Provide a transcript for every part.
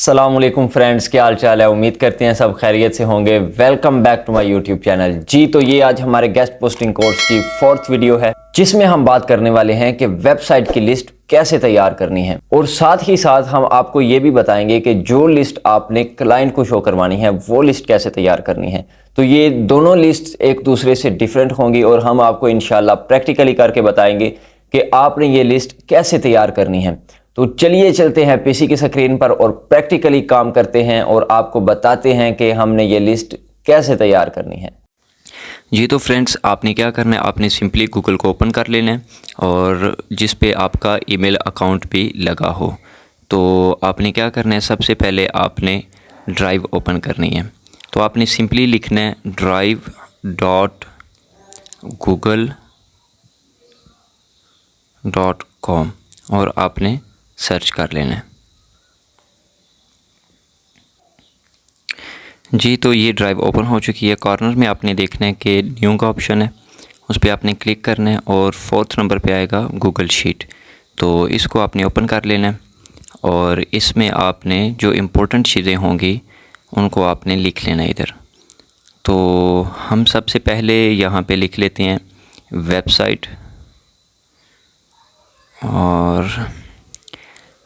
अस्सलाम वालेकुम फ्रेंड्स, क्या हाल चाल है। उम्मीद करते हैं सब खैरियत से होंगे। Welcome back to my YouTube channel. जी तो ये आज हमारे गेस्ट पोस्टिंग कोर्स की 4th वीडियो है, जिसमें हम बात करने वाले हैं कि वेबसाइट की लिस्ट कैसे तैयार करनी है, और साथ ही साथ हम आपको ये भी बताएंगे कि जो लिस्ट आपने क्लाइंट को शो करवानी है वो लिस्ट कैसे तैयार करनी है। तो ये दोनों लिस्ट एक दूसरे से डिफरेंट होंगी और हम आपको इंशाल्लाह प्रैक्टिकली करके बताएंगे कि आपने ये लिस्ट कैसे तैयार करनी है। तो चलिए चलते हैं पीसी की स्क्रीन पर और प्रैक्टिकली काम करते हैं और आपको बताते हैं कि हमने ये लिस्ट कैसे तैयार करनी है। जी तो फ्रेंड्स, आपने क्या करना है, आपने सिंपली गूगल को ओपन कर लेना है और जिस पे आपका ईमेल अकाउंट भी लगा हो। तो आपने क्या करना है, सबसे पहले आपने ड्राइव ओपन करनी है। तो आपने सिंपली लिखना है drive.google.com और आपने सर्च कर लेना है। जी तो ये ड्राइव ओपन हो चुकी है। कॉर्नर में आपने देखना है कि न्यू का ऑप्शन है, उस पर आपने क्लिक करना है और 4th नंबर पे आएगा गूगल शीट। तो इसको आपने ओपन कर लेना है और इसमें आपने जो इम्पोर्टेंट चीज़ें होंगी उनको आपने लिख लेना है इधर। तो हम सबसे पहले यहाँ पे लिख लेते हैं वेबसाइट, और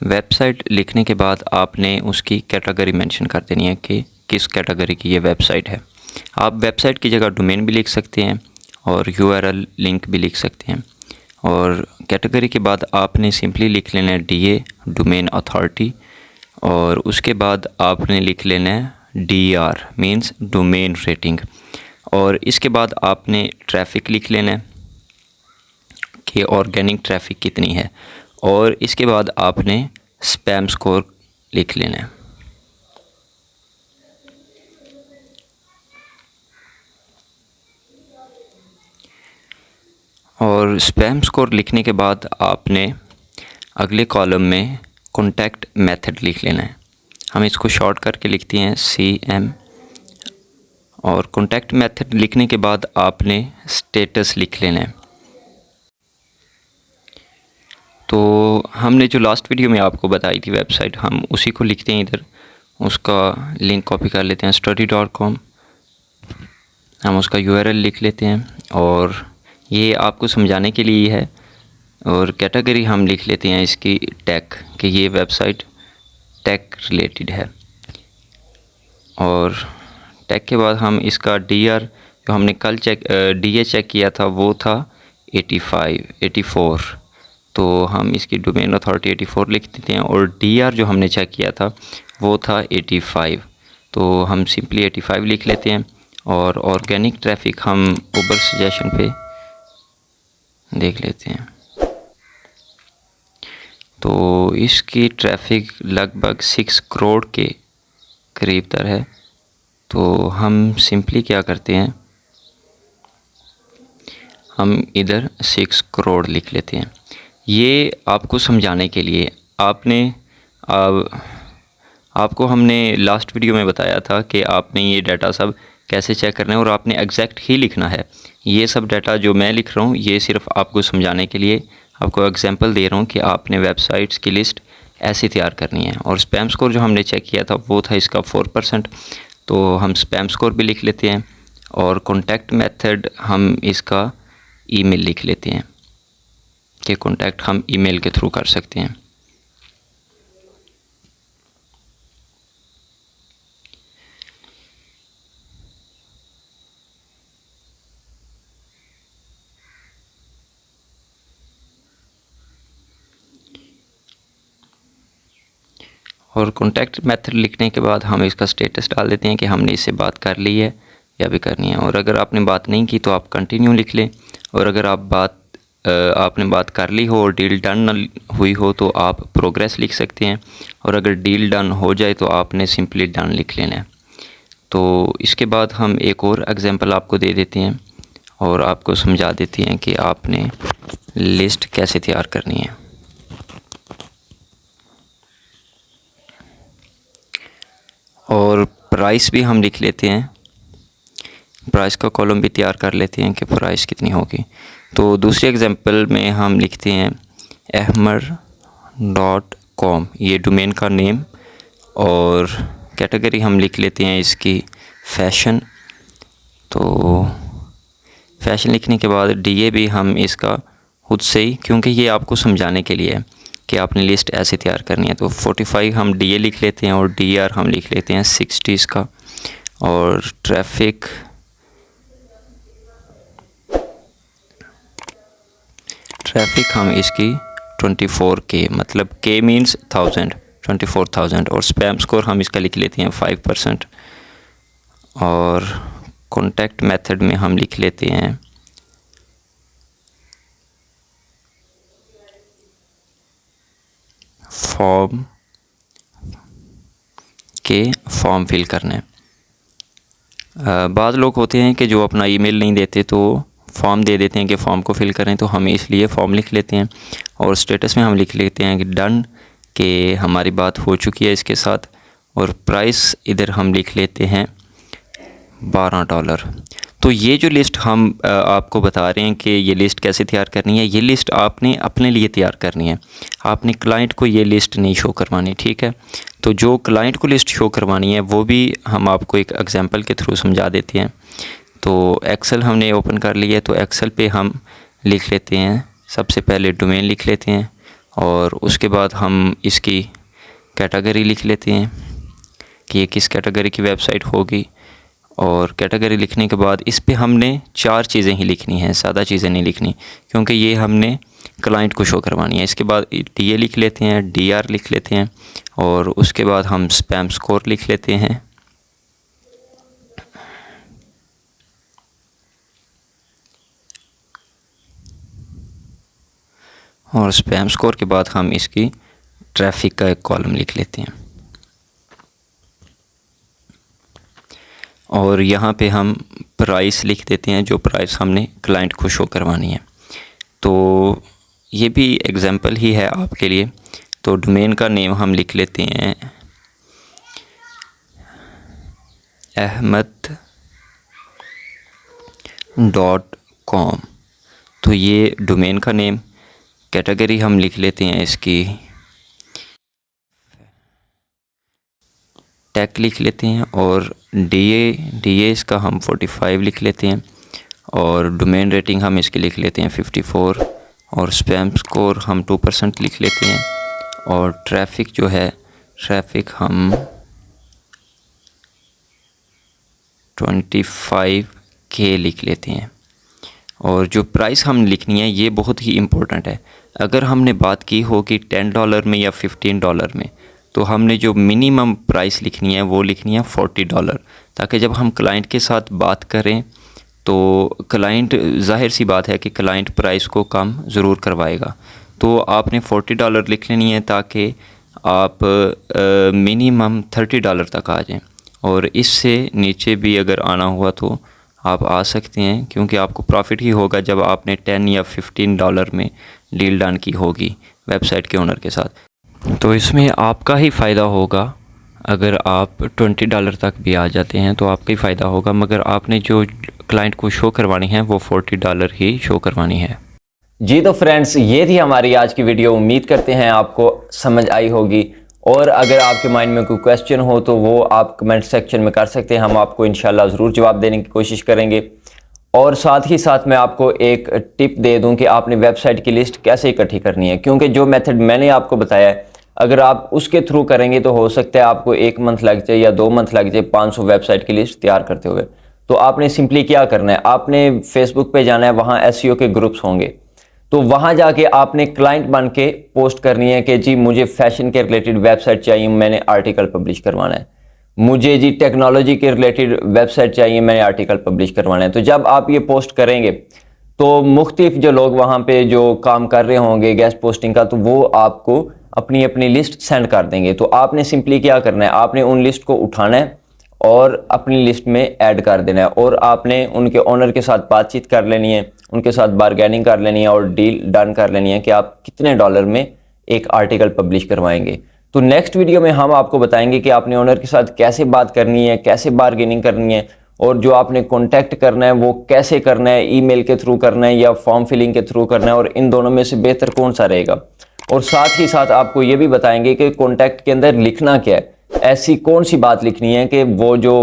वेबसाइट लिखने के बाद आपने उसकी कैटेगरी मेंशन कर देनी है कि किस कैटेगरी की ये वेबसाइट है। आप वेबसाइट की जगह डोमेन भी लिख सकते हैं और यूआरएल लिंक भी लिख सकते हैं। और कैटेगरी के बाद आपने सिंपली लिख लेना है डीए डोमेन अथॉरिटी, और उसके बाद आपने लिख लेना है डीआर मींस डोमेन रेटिंग, और इसके बाद आपने ट्रैफिक लिख लेना है कि ऑर्गेनिक ट्रैफिक कितनी है, और इसके बाद आपने स्पैम स्कोर लिख लेना है। और स्पैम स्कोर लिखने के बाद आपने अगले कॉलम में कॉन्टैक्ट मेथड लिख लेना है। हम इसको शॉर्ट करके लिखते हैं CM। और कॉन्टैक्ट मेथड लिखने के बाद आपने स्टेटस लिख लेना है। तो हमने जो लास्ट वीडियो में आपको बताई थी वेबसाइट, हम उसी को लिखते हैं इधर। उसका लिंक कॉपी कर लेते हैं study.com, हम उसका URL लिख लेते हैं और ये आपको समझाने के लिए है। और कैटेगरी हम लिख लेते हैं इसकी टेक, कि ये वेबसाइट टेक रिलेटेड है। और टेक के बाद हम इसका DR जो हमने कल DA चेक किया था वो था 84। तो हम इसकी डोमेन अथॉरिटी 84 लिख देते हैं, और DR जो हमने चेक किया था वो था 85। तो हम सिंपली 85 लिख लेते हैं। और ऑर्गेनिक ट्रैफिक हम उबर सजेशन पे देख लेते हैं। तो इसकी ट्रैफिक लगभग 6 करोड़ के करीब तर है। तो हम सिंपली क्या करते हैं, हम इधर 6 करोड़ लिख लेते हैं। ये आपको समझाने के लिए आपको हमने लास्ट वीडियो में बताया था कि आपने ये डाटा सब कैसे चेक करना है और आपने एग्जैक्ट ही लिखना है। ये सब डाटा जो मैं लिख रहा हूँ ये सिर्फ आपको समझाने के लिए, आपको एग्जांपल दे रहा हूँ कि आपने वेबसाइट्स की लिस्ट ऐसे तैयार करनी है। और स्पैम स्कोर जो हमने चेक किया था वो था इसका 4%। तो हम स्पैम स्कोर भी लिख लेते हैं। और कॉन्टैक्ट मेथड हम इसका ईमेल लिख लेते हैं कि कॉन्टैक्ट हम ईमेल के थ्रू कर सकते हैं। और कॉन्टैक्ट मेथड लिखने के बाद हम इसका स्टेटस डाल देते हैं कि हमने इससे बात कर ली है या भी करनी है। और अगर आपने बात नहीं की तो आप कंटिन्यू लिख लें, और अगर आपने बात कर ली हो और डील डन न हुई हो तो आप प्रोग्रेस लिख सकते हैं, और अगर डील डन हो जाए तो आपने सिंपली डन लिख लेना है। तो इसके बाद हम एक और एग्जांपल आपको दे देते हैं और आपको समझा देते हैं कि आपने लिस्ट कैसे तैयार करनी है। और प्राइस भी हम लिख लेते हैं, प्राइस का कॉलम भी तैयार कर लेते हैं कि प्राइस कितनी होगी। तो दूसरे एग्जांपल में हम लिखते हैं ahmer.com, ये डोमेन का नेम, और कैटेगरी हम लिख लेते हैं इसकी फ़ैशन। तो फ़ैशन लिखने के बाद DA भी हम इसका खुद से ही, क्योंकि ये आपको समझाने के लिए है कि आपने लिस्ट ऐसे तैयार करनी है। तो 45 हम DA लिख लेते हैं और DR हम लिख लेते हैं 60 का। और ट्रैफिक हम इसकी 24K, मतलब K मीन्स 1000, 24,000। और स्पैम स्कोर हम इसका लिख लेते हैं 5%। और कॉन्टैक्ट मेथड में हम लिख लेते हैं फॉर्म फिल करना है। बाद लोग होते हैं कि जो अपना ईमेल नहीं देते तो फॉर्म दे देते हैं कि फॉर्म को फिल करें, तो हम इसलिए फॉर्म लिख लेते हैं। और स्टेटस में हम लिख लेते हैं कि डन, कि हमारी बात हो चुकी है इसके साथ। और प्राइस इधर हम लिख लेते हैं $12। तो ये जो लिस्ट हम आपको बता रहे हैं कि ये लिस्ट कैसे तैयार करनी है, ये लिस्ट आपने अपने लिए तैयार करनी है, आपने क्लाइंट को ये लिस्ट नहीं शो करवानी, ठीक है। तो जो क्लाइंट को लिस्ट शो करवानी है वो भी हम आपको एक एग्जांपल के थ्रू समझा देते हैं। तो एक्सेल हमने ओपन कर लिया है, तो एक्सेल पे हम लिख लेते हैं, सबसे पहले डोमेन लिख लेते हैं और उसके बाद हम इसकी कैटेगरी लिख लेते हैं कि ये किस कैटेगरी की वेबसाइट होगी। और कैटेगरी लिखने के बाद इस पे हमने 4 चीज़ें ही लिखनी हैं, ज़्यादा चीज़ें नहीं लिखनी, क्योंकि ये हमने क्लाइंट को शो करवानी है। इसके बाद DA लिख लेते हैं, DR लिख लेते हैं और उसके बाद हम स्पैम स्कोर लिख लेते हैं। और स्पैम स्कोर के बाद हम इसकी ट्रैफिक का एक कॉलम लिख लेते हैं। और यहाँ पे हम प्राइस लिख देते हैं, जो प्राइस हमने क्लाइंट को शो करवानी है। तो ये भी एग्जांपल ही है आपके लिए। तो डोमेन का नेम हम लिख लेते हैं ahmed.com। तो ये डोमेन का नेम। कैटेगरी हम लिख लेते हैं इसकी टेक लिख लेते हैं। और DA इसका हम 45 लिख लेते हैं। और डोमेन रेटिंग हम इसकी लिख लेते हैं 54। और स्पैम स्कोर हम 2% लिख लेते हैं। और ट्रैफिक जो है, ट्रैफिक हम 25K लिख लेते हैं। और जो प्राइस हम लिखनी है ये बहुत ही इम्पोर्टेंट है। अगर हमने बात की हो कि $10 में या $15 में, तो हमने जो मिनिमम प्राइस लिखनी है वो लिखनी है $40, ताकि जब हम क्लाइंट के साथ बात करें तो क्लाइंट, जाहिर सी बात है कि क्लाइंट प्राइस को कम ज़रूर करवाएगा। तो आपने $40 लिख लेनी है ताकि आप मिनिमम $30 तक आ जाएं। और इससे नीचे भी अगर आना हुआ तो आप आ सकते हैं, क्योंकि आपको प्रॉफिट ही होगा जब आपने $10 या $15 में डील डन की होगी वेबसाइट के ओनर के साथ। तो इसमें आपका ही फ़ायदा होगा। अगर आप $20 तक भी आ जाते हैं तो आपका ही फ़ायदा होगा, मगर आपने जो क्लाइंट को शो करवानी है वो $40 ही शो करवानी है। जी तो फ्रेंड्स, ये थी हमारी आज की वीडियो। उम्मीद करते हैं आपको समझ आई होगी। और अगर आपके माइंड में कोई क्वेश्चन हो तो वो आप कमेंट सेक्शन में कर सकते हैं, हम आपको इंशाल्लाह ज़रूर जवाब देने की कोशिश करेंगे। और साथ ही साथ मैं आपको एक टिप दे दूं कि आपने वेबसाइट की लिस्ट कैसे इकट्ठी करनी है, क्योंकि जो मेथड मैंने आपको बताया है अगर आप उसके थ्रू करेंगे तो हो सकता है आपको 1 मंथ लग जाए या 2 मंथ लग जाए 500 वेबसाइट की लिस्ट तैयार करते हुए। तो आपने सिंपली क्या करना है, आपने फेसबुक पे जाना है, वहाँ SEO के ग्रुप्स होंगे, तो वहाँ जाके आपने क्लाइंट बन के पोस्ट करनी है कि जी मुझे फैशन के रिलेटेड वेबसाइट चाहिए, मैंने आर्टिकल पब्लिश करवाना है। मुझे जी टेक्नोलॉजी के रिलेटेड वेबसाइट चाहिए, मैंने आर्टिकल पब्लिश करवाना है। तो जब आप ये पोस्ट करेंगे तो मुख्तलिफ जो लोग वहाँ पे जो काम कर रहे होंगे गेस्ट पोस्टिंग का, तो वो आपको अपनी अपनी लिस्ट सेंड कर देंगे। तो आपने सिंपली क्या करना है, आपने उन लिस्ट को उठाना है और अपनी लिस्ट में ऐड कर देना है। और आपने उनके ओनर के साथ बातचीत कर लेनी है, उनके साथ बारगेनिंग कर लेनी है और डील डन कर लेनी है कि आप कितने डॉलर में एक आर्टिकल पब्लिश करवाएंगे। तो नेक्स्ट वीडियो में हम आपको बताएंगे कि आपने ओनर के साथ कैसे बात करनी है, कैसे बारगेनिंग करनी है, और जो आपने कॉन्टैक्ट करना है वो कैसे करना है, ईमेल के थ्रू करना है या फॉर्म फिलिंग के थ्रू करना है, और इन दोनों में से बेहतर कौन सा रहेगा। और साथ ही साथ आपको ये भी बताएंगे कि कॉन्टैक्ट के अंदर लिखना क्या है, ऐसी कौन सी बात लिखनी है कि वो जो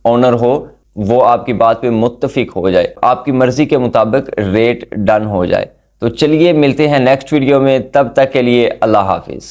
ऑनर हो वो आपकी बात पे मुत्तफिक हो जाए, आपकी मर्जी के मुताबिक रेट डन हो जाए। तो चलिए मिलते हैं नेक्स्ट वीडियो में, तब तक के लिए अल्लाह हाफिज़।